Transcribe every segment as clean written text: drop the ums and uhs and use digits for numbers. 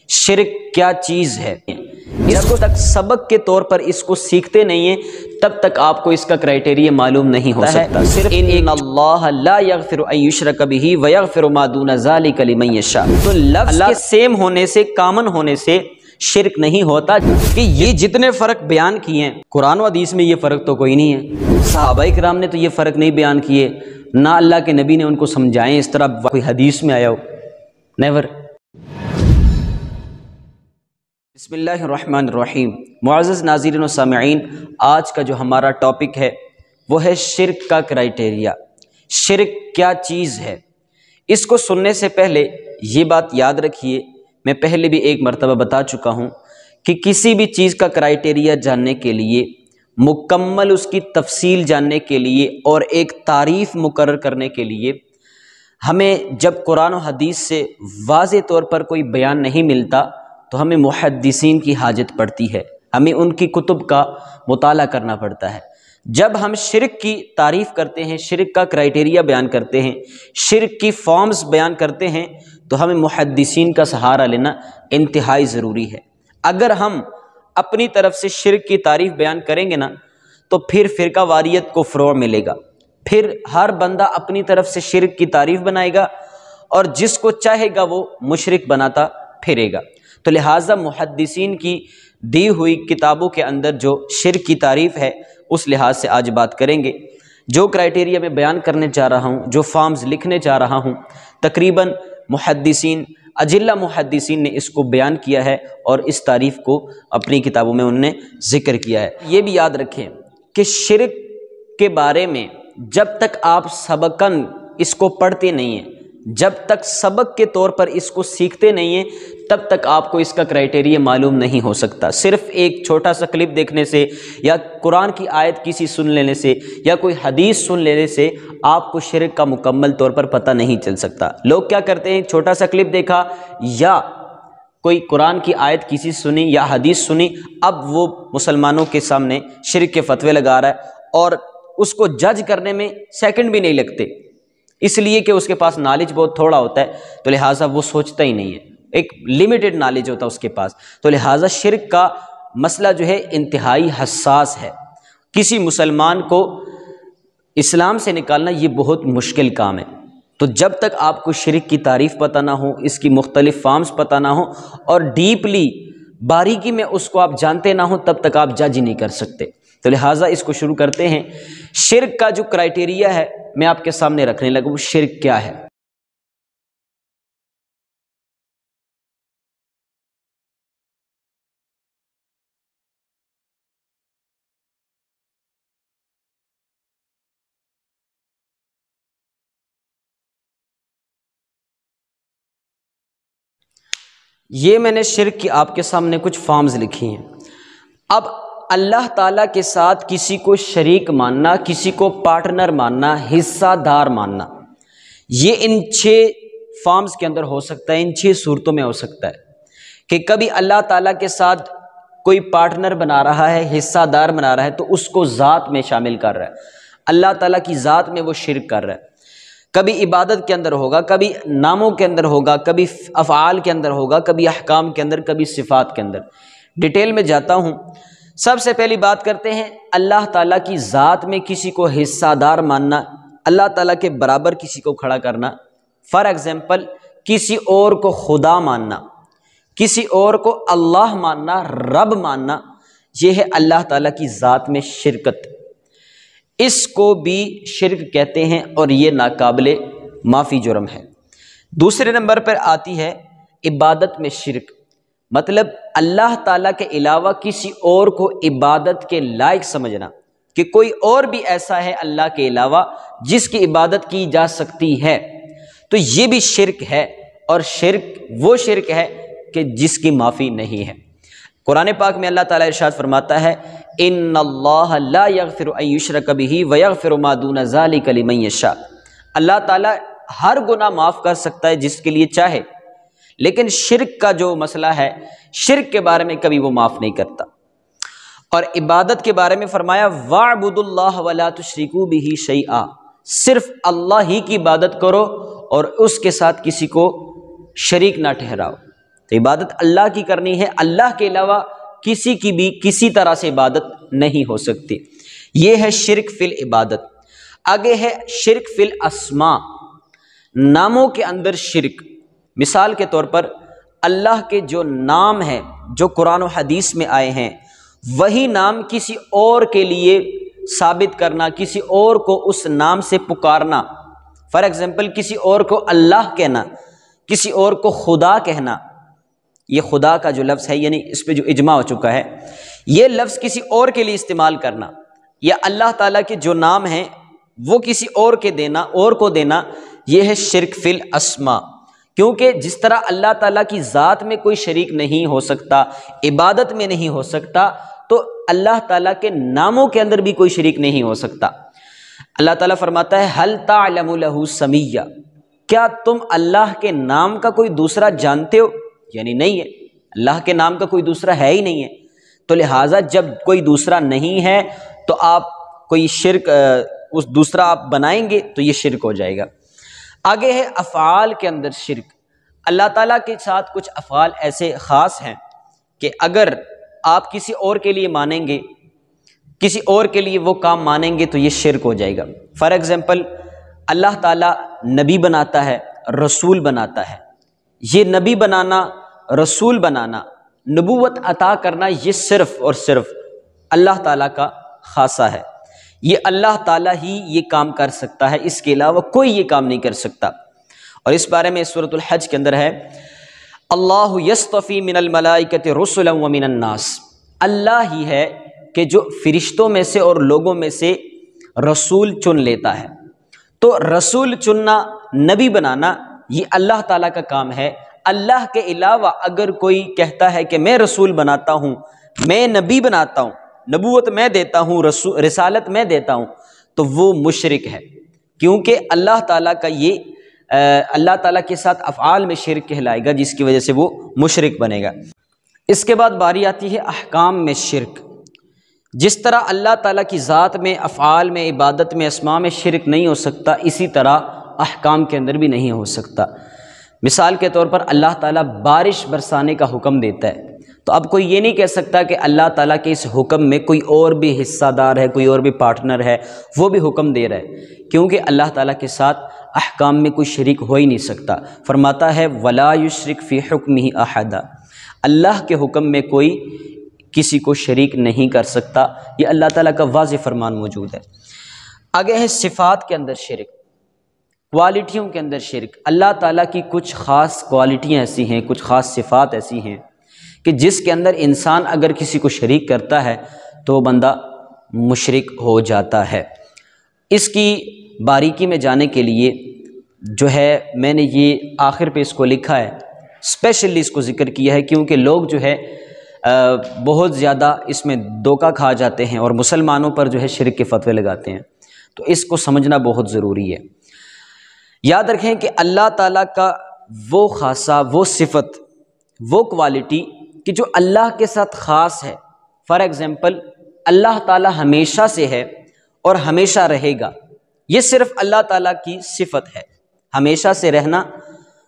شرک کیا چیز ہے، جب تک سبق کے طور پر اس کو سیکھتے نہیں ہیں تب تک آپ کو اس کا کرائٹیریا معلوم نہیں ہو سکتا۔ صرف ان اللہ لا یغفر ان یشرک بہ ویغفر ما دون ذلک لمن یشاء، تو لفظ کے سیم ہونے سے، کامن ہونے سے شرک نہیں ہوتا۔ کہ یہ جتنے فرق بیان کیے ہیں قرآن و حدیث میں، یہ فرق تو کوئی نہیں ہے۔ صحابہ کرام نے تو یہ فرق نہیں بیان کیے، نہ اللہ کے نبی نے ان کو سمجھائیں اس طرح کوئی حدیث میں آیا ہو، نیور۔ بسم اللہ الرحمن الرحیم۔ معزز ناظرین و سامعین، آج کا جو ہمارا ٹاپک ہے وہ ہے شرک کا کرائٹیریا۔ شرک کیا چیز ہے؟ اس کو سننے سے پہلے یہ بات یاد رکھیے، میں پہلے بھی ایک مرتبہ بتا چکا ہوں کہ کسی بھی چیز کا کرائٹیریا جاننے کے لیے، مکمل اس کی تفصیل جاننے کے لیے اور ایک تعریف مقرر کرنے کے لیے ہمیں جب قرآن و حدیث سے واضح طور پر کوئی بیان نہیں ملتا تو ہمیں محدثین کی حاجت پڑتی ہے، ہمیں ان کی کتب کا مطالعہ کرنا پڑتا ہے۔ جب ہم شرک کی تعریف کرتے ہیں، شرک کا کرائٹیریا بیان کرتے ہیں، شرک کی فارمز بیان کرتے ہیں تو ہمیں محدثین کا سہارا لینا انتہائی ضروری ہے۔ اگر ہم اپنی طرف سے شرک کی تعریف بیان کریں گے نا تو پھر فرقہ واریت کو فروغ ملے گا، پھر ہر بندہ اپنی طرف سے شرک کی تعریف بنائے گا اور جس کو چاہے گا وہ مشرک بناتا پھرے گا۔ تو لہٰذا محدثین کی دی ہوئی کتابوں کے اندر جو شرک کی تعریف ہے اس لحاظ سے آج بات کریں گے۔ جو کرائٹیریا میں بیان کرنے جا رہا ہوں، جو فارمز لکھنے جا رہا ہوں، تقریباً محدثین، اجلہ محدثین نے اس کو بیان کیا ہے اور اس تعریف کو اپنی کتابوں میں انہوں نے ذکر کیا ہے۔ یہ بھی یاد رکھیں کہ شرک کے بارے میں جب تک آپ سبقاً اس کو پڑھتے نہیں ہیں، جب تک سبق کے طور پر اس کو سیکھتے نہیں ہیں تب تک آپ کو اس کا کرائٹیریا معلوم نہیں ہو سکتا۔ صرف ایک چھوٹا سا کلپ دیکھنے سے یا قرآن کی آیت کسی سن لینے سے یا کوئی حدیث سن لینے سے آپ کو شرک کا مکمل طور پر پتہ نہیں چل سکتا۔ لوگ کیا کرتے ہیں، چھوٹا سا کلپ دیکھا یا کوئی قرآن کی آیت کسی سنی یا حدیث سنی، اب وہ مسلمانوں کے سامنے شرک کے فتوے لگا رہا ہے اور اس کو جج کرنے میں سیکنڈ بھی نہیں لگتے، اس لیے کہ اس کے پاس نالج بہت تھوڑا ہوتا ہے تو لہٰذا وہ سوچتا ہی نہیں ہے، ایک لمیٹڈ نالج ہوتا ہے اس کے پاس۔ تو لہٰذا شرک کا مسئلہ جو ہے انتہائی حساس ہے، کسی مسلمان کو اسلام سے نکالنا یہ بہت مشکل کام ہے۔ تو جب تک آپ کو شرک کی تعریف پتہ نہ ہو، اس کی مختلف فارمز پتہ نہ ہو اور ڈیپلی باریکی میں اس کو آپ جانتے نہ ہوں تب تک آپ جج ہی نہیں کر سکتے۔ تو لہٰذا اس کو شروع کرتے ہیں۔ شرک کا جو کرائٹیریا ہے میں آپ کے سامنے رکھنے لگا، وہ شرک کیا ہے۔ یہ میں نے شرک کی آپ کے سامنے کچھ فارمز لکھی ہیں۔ اب اللہ تعالیٰ کے ساتھ کسی کو شریک ماننا، کسی کو پارٹنر ماننا، حصہ دار ماننا، یہ ان 6 فارمز کے اندر ہو سکتا ہے، ان 6 صورتوں میں ہو سکتا ہے کہ کبھی اللہ تعالیٰ کے ساتھ کوئی پارٹنر بنا رہا ہے، حصہ دار بنا رہا ہے تو اس کو ذات میں شامل کر رہا ہے، اللہ تعالیٰ کی ذات میں وہ شرک کر رہا ہے۔ کبھی عبادت کے اندر ہوگا، کبھی ناموں کے اندر ہوگا، کبھی افعال کے اندر ہوگا، کبھی احکام کے اندر، کبھی صفات کے اندر۔ ڈیٹیل میں جاتا ہوں۔ سب سے پہلی بات کرتے ہیں اللہ تعالیٰ کی ذات میں کسی کو حصہ دار ماننا، اللہ تعالیٰ کے برابر کسی کو کھڑا کرنا۔ فار ایگزامپل کسی اور کو خدا ماننا، کسی اور کو اللہ ماننا، رب ماننا، یہ ہے اللہ تعالیٰ کی ذات میں شرکت، اس کو بھی شرک کہتے ہیں اور یہ ناقابل معافی جرم ہے۔ دوسرے نمبر پر آتی ہے عبادت میں شرک، مطلب اللہ تعالیٰ کے علاوہ کسی اور کو عبادت کے لائق سمجھنا کہ کوئی اور بھی ایسا ہے اللہ کے علاوہ جس کی عبادت کی جا سکتی ہے، تو یہ بھی شرک ہے، اور شرک وہ شرک ہے کہ جس کی معافی نہیں ہے۔ قرآن پاک میں اللہ تعالیٰ ارشاد فرماتا ہے ان اللہ لا یغفر ان یشرک بہ ویغفر ما دون ذلک لمن یشاء، اللہ تعالیٰ ہر گناہ معاف کر سکتا ہے جس کے لیے چاہے، لیکن شرک کا جو مسئلہ ہے، شرک کے بارے میں کبھی وہ معاف نہیں کرتا۔ اور عبادت کے بارے میں فرمایا وَاعْبُدُوا اللَّهَ وَلَا تُشْرِكُوا بِهِ شَيْئًا، صرف اللہ ہی کی عبادت کرو اور اس کے ساتھ کسی کو شریک نہ ٹھہراؤ۔ تو عبادت اللہ کی کرنی ہے، اللہ کے علاوہ کسی کی بھی کسی طرح سے عبادت نہیں ہو سکتی۔ یہ ہے شرک فی العبادت۔ آگے ہے شرک فی الاسماء، ناموں کے اندر شرک۔ مثال کے طور پر اللہ کے جو نام ہیں جو قرآن و حدیث میں آئے ہیں، وہی نام کسی اور کے لیے ثابت کرنا، کسی اور کو اس نام سے پکارنا۔ فار ایگزامپل کسی اور کو اللہ کہنا، کسی اور کو خدا کہنا۔ یہ خدا کا جو لفظ ہے، یعنی اس پہ جو اجماع ہو چکا ہے، یہ لفظ کسی اور کے لیے استعمال کرنا، یا اللہ تعالیٰ کے جو نام ہیں وہ کسی اور کے دینا، اور کو دینا، یہ ہے شرک فی الاسماء۔ کیونکہ جس طرح اللہ تعالیٰ کی ذات میں کوئی شریک نہیں ہو سکتا، عبادت میں نہیں ہو سکتا، تو اللہ تعالیٰ کے ناموں کے اندر بھی کوئی شریک نہیں ہو سکتا۔ اللہ تعالیٰ فرماتا ہے هل تعلم له سمیہ، کیا تم اللہ کے نام کا کوئی دوسرا جانتے ہو؟ یعنی نہیں ہے، اللہ کے نام کا کوئی دوسرا ہے ہی نہیں ہے، تو لہٰذا جب کوئی دوسرا نہیں ہے تو آپ کوئی شرک اس دوسرا آپ بنائیں گے تو یہ شرک ہو جائے گا۔ آگے ہے افعال کے اندر شرک۔ اللہ تعالیٰ کے ساتھ کچھ افعال ایسے خاص ہیں کہ اگر آپ کسی اور کے لیے مانیں گے، کسی اور کے لیے وہ کام مانیں گے تو یہ شرک ہو جائے گا۔ فار ایگزامپل اللہ تعالیٰ نبی بناتا ہے، رسول بناتا ہے۔ یہ نبی بنانا، رسول بنانا، نبوت عطا کرنا، یہ صرف اور صرف اللہ تعالیٰ کا خاصہ ہے۔ یہ اللہ تعالیٰ ہی یہ کام کر سکتا ہے، اس کے علاوہ کوئی یہ کام نہیں کر سکتا۔ اور اس بارے میں سورۃ الحج کے اندر ہے اللہ یصطفی من الملائکۃ رسلا ومن الناس، اللہ ہی ہے کہ جو فرشتوں میں سے اور لوگوں میں سے رسول چن لیتا ہے۔ تو رسول چننا، نبی بنانا، یہ اللہ تعالیٰ کا کام ہے۔ اللہ کے علاوہ اگر کوئی کہتا ہے کہ میں رسول بناتا ہوں، میں نبی بناتا ہوں، نبوت میں دیتا ہوں، رسالت میں دیتا ہوں، تو وہ مشرک ہے، کیونکہ اللہ تعالیٰ کا یہ اللہ تعالیٰ کے ساتھ افعال میں شرک کہلائے گا، جس کی وجہ سے وہ مشرک بنے گا۔ اس کے بعد باری آتی ہے احکام میں شرک۔ جس طرح اللہ تعالیٰ کی ذات میں، افعال میں، عبادت میں، اسماء میں شرک نہیں ہو سکتا، اسی طرح احکام کے اندر بھی نہیں ہو سکتا۔ مثال کے طور پر اللہ تعالیٰ بارش برسانے کا حکم دیتا ہے، تو اب کوئی یہ نہیں کہہ سکتا کہ اللہ تعالیٰ کے اس حکم میں کوئی اور بھی حصہ دار ہے، کوئی اور بھی پارٹنر ہے، وہ بھی حکم دے رہا ہے، کیونکہ اللہ تعالیٰ کے ساتھ احکام میں کوئی شریک ہو ہی نہیں سکتا۔ فرماتا ہے وَلَا يُشْرِكْ فِي حُكْمِهِ أَحَدًا، اللہ کے حکم میں کوئی کسی کو شریک نہیں کر سکتا۔ یہ اللہ تعالیٰ کا واضح فرمان موجود ہے۔ آگے ہے صفات کے اندر شرک، کوالٹیوں کے اندر شرک۔ اللہ تعالیٰ کی کچھ خاص کوالٹیاں ایسی ہیں، کچھ خاص صفات ایسی ہیں کہ جس کے اندر انسان اگر کسی کو شریک کرتا ہے تو وہ بندہ مشرک ہو جاتا ہے۔ اس کی باریکی میں جانے کے لیے جو ہے میں نے یہ آخر پہ اس کو لکھا ہے، اسپیشلی اس کو ذکر کیا ہے، کیونکہ لوگ جو ہے بہت زیادہ اس میں دھوکہ کھا جاتے ہیں اور مسلمانوں پر جو ہے شرک کے فتوے لگاتے ہیں، تو اس کو سمجھنا بہت ضروری ہے۔ یاد رکھیں کہ اللہ تعالیٰ کا وہ خاصہ، وہ صفت، وہ کوالٹی کہ جو اللہ کے ساتھ خاص ہے۔ فار ایگزامپل اللہ تعالیٰ ہمیشہ سے ہے اور ہمیشہ رہے گا، یہ صرف اللہ تعالیٰ کی صفت ہے، ہمیشہ سے رہنا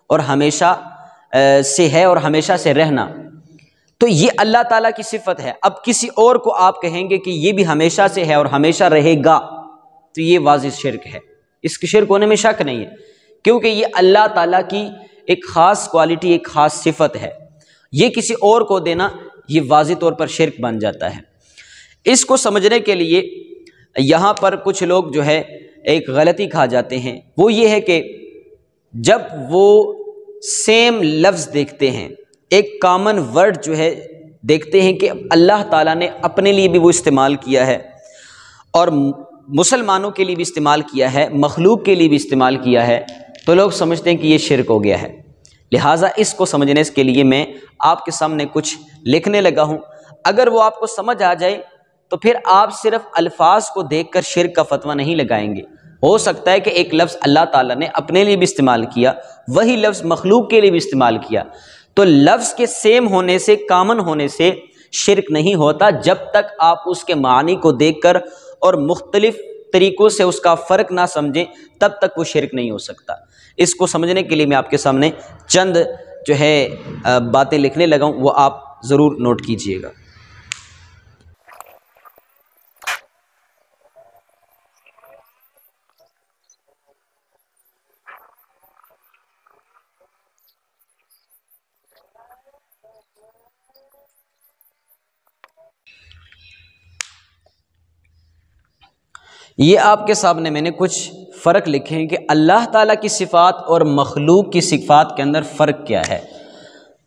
اور ہمیشہ سے ہے اور ہمیشہ سے رہنا، تو یہ اللہ تعالیٰ کی صفت ہے۔ اب کسی اور کو آپ کہیں گے کہ یہ بھی ہمیشہ سے ہے اور ہمیشہ رہے گا، تو یہ واضح شرک ہے، اس کے شرک ہونے میں شک نہیں ہے، کیونکہ یہ اللہ تعالیٰ کی ایک خاص کوالٹی، ایک خاص صفت ہے۔ یہ کسی اور کو دینا یہ واضح طور پر شرک بن جاتا ہے۔ اس کو سمجھنے کے لیے یہاں پر کچھ لوگ جو ہے ایک غلطی کھا جاتے ہیں، وہ یہ ہے کہ جب وہ سیم لفظ دیکھتے ہیں، ایک کامن ورڈ جو ہے دیکھتے ہیں کہ اللہ تعالیٰ نے اپنے لیے بھی وہ استعمال کیا ہے اور مسلمانوں کے لیے بھی استعمال کیا ہے، مخلوق کے لیے بھی استعمال کیا ہے، تو لوگ سمجھتے ہیں کہ یہ شرک ہو گیا ہے۔ لہٰذا اس کو سمجھنے کے لیے میں آپ کے سامنے کچھ لکھنے لگا ہوں۔ اگر وہ آپ کو سمجھ آ جائے تو پھر آپ صرف الفاظ کو دیکھ کر شرک کا فتویٰ نہیں لگائیں گے۔ ہو سکتا ہے کہ ایک لفظ اللہ تعالیٰ نے اپنے لیے بھی استعمال کیا، وہی لفظ مخلوق کے لیے بھی استعمال کیا، تو لفظ کے سیم ہونے سے، کامن ہونے سے شرک نہیں ہوتا، جب تک آپ اس کے معنی کو دیکھ کر اور مختلف طریقوں سے اس کا فرق نہ سمجھیں، تب تک وہ شرک نہیں ہو سکتا۔ اس کو سمجھنے کے لیے میں آپ کے سامنے چند جو ہے باتیں لکھنے لگا ہوں وہ آپ ضرور نوٹ کیجئے گا۔ یہ آپ کے سامنے میں نے کچھ فرق لکھے ہیں کہ اللہ تعالیٰ کی صفات اور مخلوق کی صفات کے اندر فرق کیا ہے۔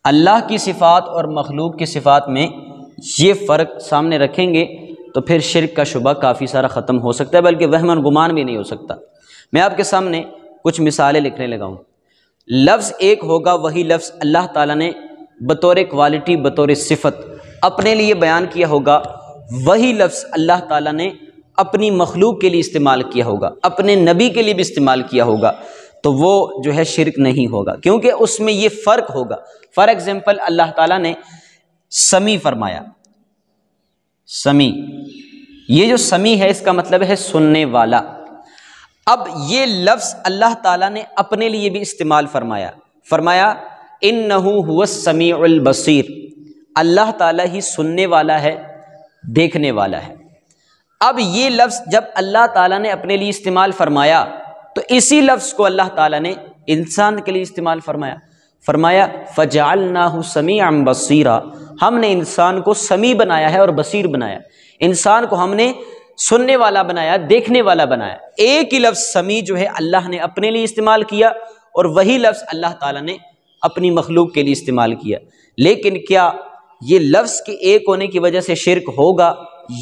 اللہ کی صفات اور مخلوق کی صفات میں یہ فرق سامنے رکھیں گے تو پھر شرک کا شبہ کافی سارا ختم ہو سکتا ہے، بلکہ وہم و گمان بھی نہیں ہو سکتا۔ میں آپ کے سامنے کچھ مثالیں لکھنے لگا ہوں۔ لفظ ایک ہوگا، وہی لفظ اللہ تعالیٰ نے بطور کوالٹی، بطور صفت اپنے لیے بیان کیا ہوگا، وہی لفظ اللہ تعالیٰ نے اپنی مخلوق کے لیے استعمال کیا ہوگا، اپنے نبی کے لیے بھی استعمال کیا ہوگا، تو وہ جو ہے شرک نہیں ہوگا، کیونکہ اس میں یہ فرق ہوگا۔ فار ایگزامپل اللہ تعالیٰ نے سمیع فرمایا، سمیع، یہ جو سمیع ہے اس کا مطلب ہے سننے والا۔ اب یہ لفظ اللہ تعالیٰ نے اپنے لیے بھی استعمال فرمایا، فرمایا انہ هو السمیع البصیر، اللہ تعالیٰ ہی سننے والا ہے، دیکھنے والا ہے۔ اب یہ لفظ جب اللہ تعالیٰ نے اپنے لیے استعمال فرمایا تو اسی لفظ کو اللہ تعالیٰ نے انسان کے لیے استعمال فرمایا، فرمایا فجعلناہ سمیعا بصیرا، ہم نے انسان کو سمیع بنایا ہے اور بصیر بنایا، انسان کو ہم نے سننے والا بنایا، دیکھنے والا بنایا۔ ایک ہی لفظ سمیع جو ہے اللہ نے اپنے لیے استعمال کیا اور وہی لفظ اللہ تعالیٰ نے اپنی مخلوق کے لیے استعمال کیا۔ لیکن کیا یہ لفظ کے ایک ہونے کی وجہ سے شرک ہوگا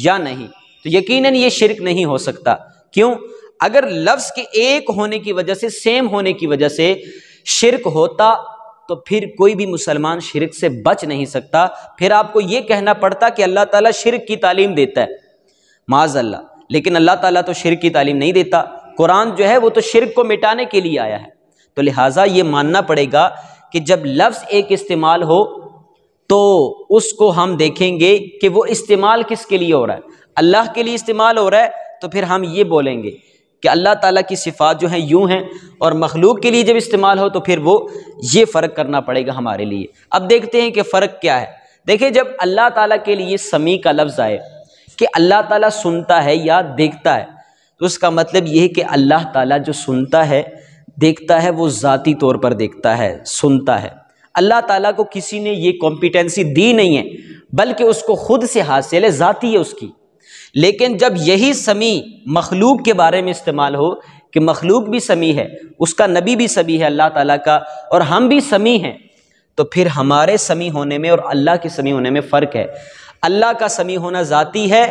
یا نہیں؟ تو یقیناً یہ شرک نہیں ہو سکتا۔ کیوں؟ اگر لفظ کے ایک ہونے کی وجہ سے، سیم ہونے کی وجہ سے شرک ہوتا تو پھر کوئی بھی مسلمان شرک سے بچ نہیں سکتا، پھر آپ کو یہ کہنا پڑتا کہ اللہ تعالیٰ شرک کی تعلیم دیتا ہے، معاذ اللہ۔ لیکن اللہ تعالیٰ تو شرک کی تعلیم نہیں دیتا، قرآن جو ہے وہ تو شرک کو مٹانے کے لیے آیا ہے۔ تو لہٰذا یہ ماننا پڑے گا کہ جب لفظ ایک استعمال ہو تو اس کو ہم دیکھیں گے کہ وہ استعمال کس کے لیے ہو رہا ہے۔ اللہ کے لیے استعمال ہو رہا ہے تو پھر ہم یہ بولیں گے کہ اللہ تعالیٰ کی صفات جو ہیں یوں ہیں، اور مخلوق کے لیے جب استعمال ہو تو پھر وہ یہ فرق کرنا پڑے گا ہمارے لیے۔ اب دیکھتے ہیں کہ فرق کیا ہے۔ دیکھیں جب اللہ تعالیٰ کے لیے سمیع کا لفظ آئے کہ اللہ تعالیٰ سنتا ہے یا دیکھتا ہے، تو اس کا مطلب یہ ہے کہ اللہ تعالیٰ جو سنتا ہے، دیکھتا ہے، وہ ذاتی طور پر دیکھتا ہے، سنتا ہے۔ اللہ تعالیٰ کو کسی نے یہ کمپیٹنسی دی نہیں ہے، بلکہ اس کو خود سے حاصل ہے، ذاتی ہے اس کی۔ لیکن جب یہی سمیع مخلوق کے بارے میں استعمال ہو کہ مخلوق بھی سمیع ہے، اس کا نبی بھی سمیع ہے اللہ تعالیٰ کا، اور ہم بھی سمیع ہیں، تو پھر ہمارے سمیع ہونے میں اور اللہ کے سمیع ہونے میں فرق ہے۔ اللہ کا سمیع ہونا ذاتی ہے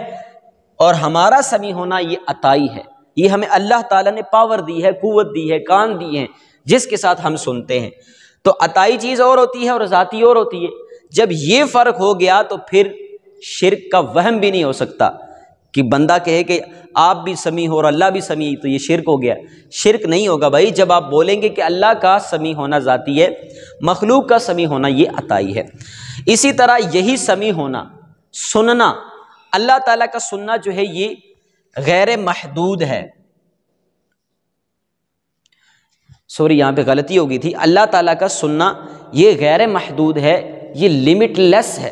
اور ہمارا سمیع ہونا یہ عطائی ہے، یہ ہمیں اللہ تعالیٰ نے پاور دی ہے، قوت دی ہے، کان دی ہیں جس کے ساتھ ہم سنتے ہیں۔ تو عطائی چیز اور ہوتی ہے اور ذاتی اور ہوتی ہے۔ جب یہ فرق ہو گیا تو پھر شرک کا وہم بھی نہیں ہو سکتا کہ بندہ کہے کہ آپ بھی سمیع ہو اور اللہ بھی سمیع، تو یہ شرک ہو گیا۔ شرک نہیں ہوگا بھائی جب آپ بولیں گے کہ اللہ کا سمیع ہونا ذاتی ہے، مخلوق کا سمیع ہونا یہ عطائی ہے۔ اسی طرح یہی سمیع ہونا، سننا، اللہ تعالیٰ کا سننا جو ہے یہ غیر محدود ہے۔ سوری یہاں پہ غلطی ہو گئی تھی، اللہ تعالیٰ کا سننا یہ غیر محدود ہے، یہ لمٹ لیس ہے،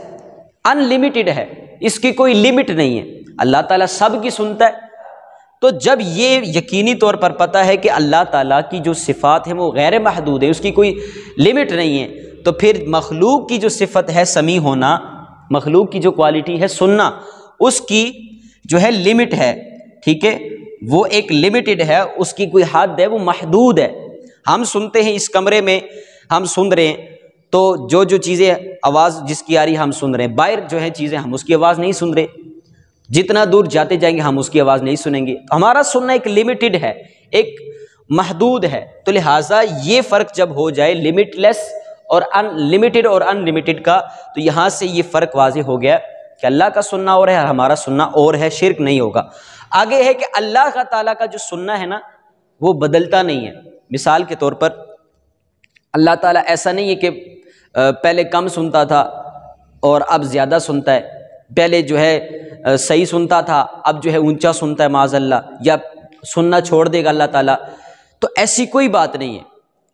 ان لمیٹڈ ہے، اس کی کوئی لمٹ نہیں ہے۔ اللہ تعالیٰ سب کی سنتا ہے۔ تو جب یہ یقینی طور پر پتہ ہے کہ اللہ تعالیٰ کی جو صفات ہیں وہ غیر محدود ہے، اس کی کوئی لمٹ نہیں ہے، تو پھر مخلوق کی جو صفت ہے سمیع ہونا، مخلوق کی جو کوالٹی ہے سننا، اس کی جو ہے لمٹ ہے، ٹھیک ہے، وہ ایک لمیٹڈ ہے، اس کی کوئی حد ہے، وہ محدود ہے۔ ہم سنتے ہیں اس کمرے میں، ہم سن رہے ہیں تو جو چیزیں آواز جس کی آ رہی ہم سن رہے ہیں، باہر جو ہے چیزیں ہم اس کی آواز نہیں سن رہے، جتنا دور جاتے جائیں گے ہم اس کی آواز نہیں سنیں گے۔ ہمارا سننا ایک لمیٹڈ ہے، ایک محدود ہے۔ تو لہٰذا یہ فرق جب ہو جائے لمٹ لیس اور ان لمیٹڈ اور ان لمیٹڈ کا، تو یہاں سے یہ فرق واضح ہو گیا کہ اللہ کا سننا اور ہے، ہمارا سننا اور ہے، شرک نہیں ہوگا۔ آگے ہے کہ اللہ کا تعالیٰ کا جو سننا ہے نا وہ بدلتا نہیں ہے۔ مثال کے طور پر اللہ تعالیٰ ایسا نہیں ہے کہ پہلے کم سنتا تھا اور اب زیادہ سنتا ہے، پہلے جو ہے صحیح سنتا تھا اب جو ہے اونچا سنتا ہے معاذ اللہ، یا سننا چھوڑ دے گا اللہ تعالیٰ، تو ایسی کوئی بات نہیں ہے۔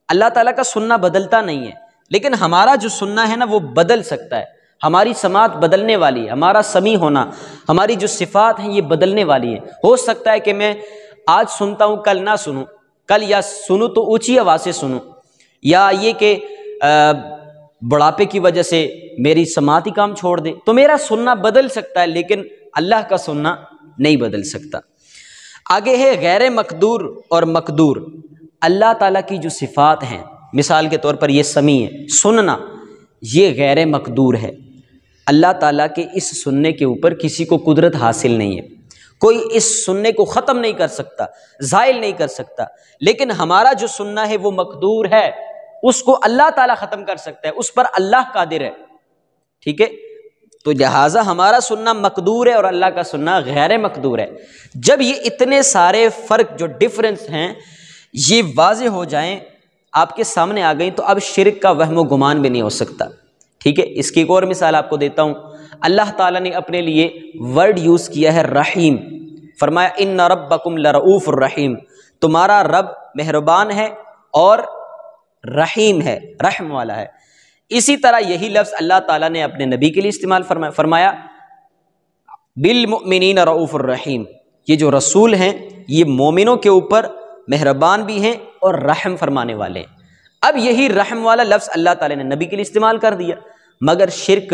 اللہ تعالیٰ کا سننا بدلتا نہیں ہے، لیکن ہمارا جو سننا ہے نا وہ بدل سکتا ہے، ہماری سماعت بدلنے والی ہے، ہمارا سمیع ہونا، ہماری جو صفات ہیں یہ بدلنے والی ہیں۔ ہو سکتا ہے کہ میں آج سنتا ہوں کل نہ سنوں، کل یا سنوں تو اونچی آواز سے سنوں، یا یہ کہ بڑھاپے کی وجہ سے میری سماعتی کام چھوڑ دے، تو میرا سننا بدل سکتا ہے لیکن اللہ کا سننا نہیں بدل سکتا۔ آگے ہے غیر مقدور اور مقدور۔ اللہ تعالیٰ کی جو صفات ہیں، مثال کے طور پر یہ سمیع ہے، سننا، یہ غیر مقدور ہے۔ اللہ تعالیٰ کے اس سننے کے اوپر کسی کو قدرت حاصل نہیں ہے، کوئی اس سننے کو ختم نہیں کر سکتا، زائل نہیں کر سکتا۔ لیکن ہمارا جو سننا ہے وہ مقدور ہے، اس کو اللہ تعالیٰ ختم کر سکتا ہے، اس پر اللہ قادر ہے، ٹھیک ہے؟ تو لہٰذا ہمارا سننا مقدور ہے اور اللہ کا سننا غیر مقدور ہے۔ جب یہ اتنے سارے فرق جو ڈفرنس ہیں یہ واضح ہو جائیں، آپ کے سامنے آ گئیں، تو اب شرک کا وہم و گمان بھی نہیں ہو سکتا، ٹھیک ہے؟ اس کی ایک اور مثال آپ کو دیتا ہوں۔ اللہ تعالیٰ نے اپنے لیے ورڈ یوز کیا ہے رحیم، فرمایا ان ربکم لرؤوف الرحیم، تمہارا رب مہربان ہے اور رحیم ہے، رحم والا ہے۔ اسی طرح یہی لفظ اللہ تعالیٰ نے اپنے نبی کے لیے استعمال فرمایا بالمؤمنین رؤوف الرحیم، یہ جو رسول ہیں یہ مومنوں کے اوپر مہربان بھی ہیں اور رحم فرمانے والے ہیں۔ اب یہی رحم والا لفظ اللہ تعالیٰ نے نبی کے لیے استعمال کر دیا، مگر شرک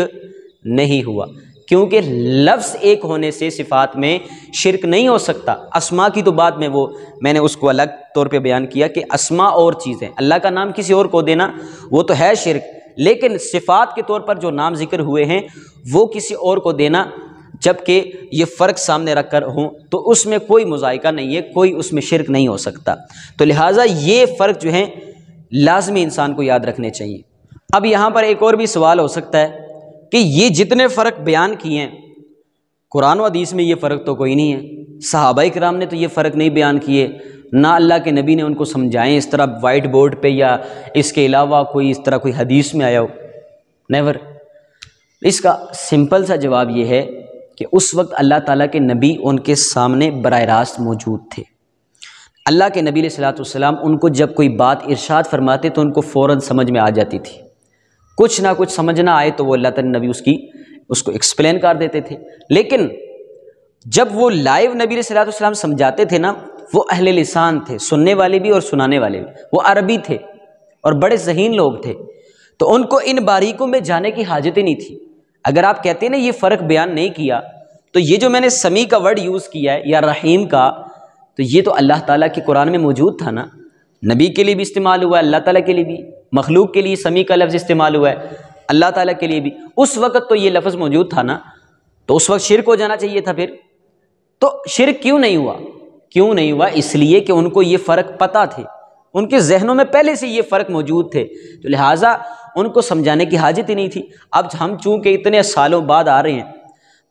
نہیں ہوا، کیونکہ لفظ ایک ہونے سے صفات میں شرک نہیں ہو سکتا۔ اسماء کی تو بات میں نے اس کو الگ طور پہ بیان کیا کہ اسماء اور چیزیں، اللہ کا نام کسی اور کو دینا وہ تو ہے شرک، لیکن صفات کے طور پر جو نام ذکر ہوئے ہیں وہ کسی اور کو دینا، جبکہ یہ فرق سامنے رکھ کر ہوں تو اس میں کوئی مذائقہ نہیں ہے، کوئی اس میں شرک نہیں ہو سکتا۔ تو لہٰذا یہ فرق جو ہیں لازمی انسان کو یاد رکھنے چاہیے۔ اب یہاں پر ایک اور بھی سوال ہو سکتا ہے کہ یہ جتنے فرق بیان کیے ہیں قرآن و حدیث میں یہ فرق تو کوئی نہیں ہے، صحابہ کرام نے تو یہ فرق نہیں بیان کیے، نہ اللہ کے نبی نے ان کو سمجھائیں اس طرح وائٹ بورڈ پہ، یا اس کے علاوہ کوئی اس طرح کوئی حدیث میں آیا ہو، نیور۔ اس کا سمپل سا جواب یہ ہے کہ اس وقت اللہ تعالیٰ کے نبی ان کے سامنے براہ راست موجود تھے۔ اللہ کے نبی علیہ الصلوۃ والسلام ان کو جب کوئی بات ارشاد فرماتے تو ان کو فوراً سمجھ میں آ جاتی تھی، کچھ نہ کچھ سمجھ نہ آئے تو وہ اللہ تعالیٰ نبی اس کو ایکسپلین کر دیتے تھے۔ لیکن جب وہ لائیو نبی علیہ الصلوۃ والسلام سمجھاتے تھے نا، وہ اہل لسان تھے، سننے والے بھی اور سنانے والے بھی، وہ عربی تھے اور بڑے ذہین لوگ تھے، تو ان کو ان باریکوں میں جانے کی حاجت ہی نہیں تھی۔ اگر آپ کہتے ہیں نا یہ فرق بیان نہیں کیا، تو یہ جو میں نے سمیع کا ورڈ یوز کیا ہے یا رحیم کا، تو یہ تو اللہ تعالیٰ کے قرآن میں موجود تھا نا، نبی کے لیے بھی استعمال ہوا ہے، اللہ تعالیٰ کے لیے بھی، مخلوق کے لیے سمیع کا لفظ استعمال ہوا ہے، اللہ تعالیٰ کے لیے بھی، اس وقت تو یہ لفظ موجود تھا نا، تو اس وقت شرک ہو جانا چاہیے تھا۔ پھر تو شرک کیوں نہیں ہوا؟ کیوں نہیں ہوا؟ اس لیے کہ ان کو یہ فرق پتہ تھے، ان کے ذہنوں میں پہلے سے یہ فرق موجود تھے، تو لہٰذا ان کو سمجھانے کی حاجت ہی نہیں تھی۔ اب ہم چونکہ اتنے سالوں بعد آ رہے ہیں،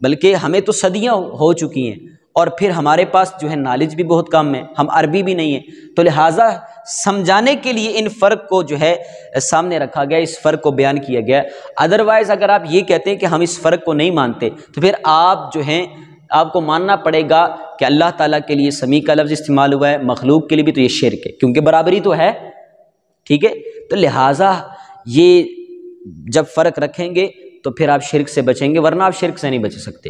بلکہ ہمیں تو صدیاں ہو چکی ہیں، اور پھر ہمارے پاس جو ہے نالج بھی بہت کم ہے، ہم عربی بھی نہیں ہیں، تو لہٰذا سمجھانے کے لیے ان فرق کو جو ہے سامنے رکھا گیا، اس فرق کو بیان کیا گیا۔ ادروائز اگر آپ یہ کہتے ہیں کہ ہم اس فرق کو نہیں مانتے، تو پھر آپ جو ہیں آپ کو ماننا پڑے گا کہ اللہ تعالیٰ کے لیے سمیع کا لفظ استعمال ہوا ہے، مخلوق کے لیے بھی تو یہ شرک ہے، کیونکہ برابری تو ہے، ٹھیک ہے؟ تو لہٰذا یہ جب فرق رکھیں گے تو پھر آپ شرک سے بچیں گے، ورنہ آپ شرک سے نہیں بچ سکتے۔